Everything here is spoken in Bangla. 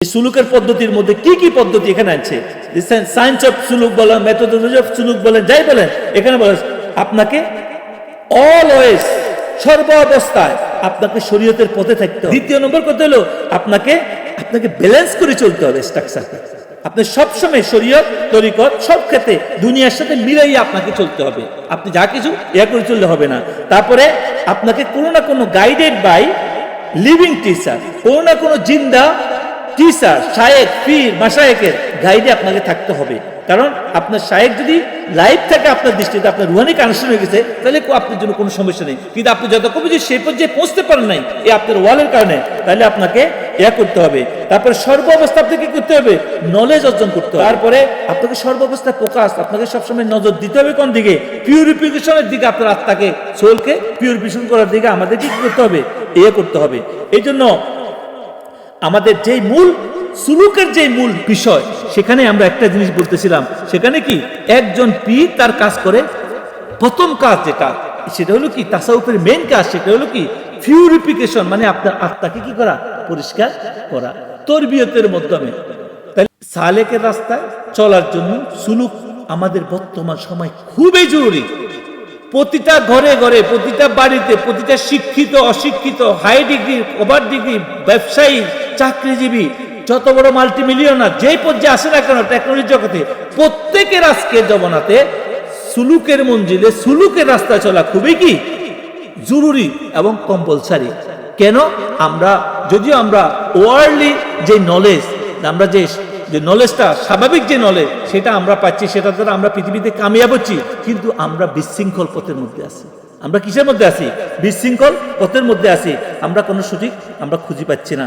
সুলুকের পদ্ধতির মধ্যে কি কি পদ্ধতি এখানে আছে, সায়েন্স অফ সুলুক বলেন, মেথোডোলজি অফ সুলুক বলেন, যাই বলেন, এখানে বলেন আপনাকে অলওয়েজ, সর্বাবস্থায় আপনাকে শরীয়তের পথে থাকতে হবে। দ্বিতীয় নম্বর কথা হলো আপনাকে ব্যালেন্স করে চলতে হবে স্ট্রাকচারকে। আপনি সবসময় শরীয়ত, তরিকত সব ক্ষেত্রে দুনিয়ার সাথে মিলাইয়া আপনাকে চলতে হবে। আপনি যা কিছু ইয়া করে চললে হবে না। তারপরে আপনাকে কোনো না কোনো গাইডেড বাই লিভিং টিচার, কোনো না কোনো জিন্দা টিচার, শায়েখ, পীর, মাশায়েখের গাইডে আপনাকে থাকতে হবে। কারণ আপনার শায়েখ যদি লাইফ থাকে আপনার দৃষ্টিতে, আপনার রুহানি কানেকশন হয়ে গেছে, তাহলে আপনার জন্য কোনো সমস্যা নেই। কিন্তু আপনি যতক্ষণ যে সেই পর্যায়ে পৌঁছতে পারেন নাই এই আপনার ওয়ালের কারণে, তাহলে আপনাকে ইয়া করতে হবে। তারপরে সর্বাবস্থা আপনাকে করতে হবে নলেজ অর্জন করতে হবে। তারপরে আপনাকে সর্বাবস্থায় ফোকাস, আপনাকে সবসময় নজর দিতে হবে কোন দিকে? পিউরিফিকেশনের দিকে। আপনার আত্মাকে, সোলকে পিউরিফিকেশন করার দিকে আমাদেরকে কি করতে হবে? ইয়ে করতে হবে। এই জন্য আমাদের যেই মূল সুলুকের যে মূল বিষয়, সেখানে আমরা একটা জিনিস বলতেছিলাম, সেখানে কি একজন পীর তার কাজ করে, প্রথম কাজ যেটা, সেটা হলো কি তাসাউফের মেইন কাজ, সেটা হলো কি পিউরিফিকেশন, মানে আপনার আত্মাকে কি করা? পরিষ্কার করা, তরবিয়তের মাধ্যমে। তাহলে সালেকের রাস্তায় চলার জন্য সুলুক আমাদের বর্তমান সময় খুবই জরুরি। প্রতিটা ঘরে ঘরে, প্রতিটা বাড়িতে, প্রতিটা শিক্ষিত, অশিক্ষিত, হাই ডিগ্রি, ওভার ডিগ্রি, ব্যবসায়ী, চাকরিজীবী, যত বড় মাল্টিমিলিয়নার যেই পর্যায়ে আসে না কেন টেকনোলজি জগতে, প্রত্যেকের আজকের জমানাতে সুলুকের মঞ্জিলে, সুলুকের রাস্তায় চলা খুবই কি জরুরি এবং কম্পালসারি। কেন? যদিও আমরা ওয়ার্ল্ডলি যে নলেজ, আমরা যে নলেজটা, স্বাভাবিক যে নলেজ, সেটা আমরা পাচ্ছি, সেটা দ্বারা আমরা পৃথিবীতে কামিয়াব হচ্ছি, কিন্তু আমরা বিশৃঙ্খল পথের মধ্যে আছি। আমরা কিসের মধ্যে আছি? বিশৃঙ্খল পথের মধ্যে আছি। আমরা কোনো সঠিক আমরা খুঁজে পাচ্ছি না।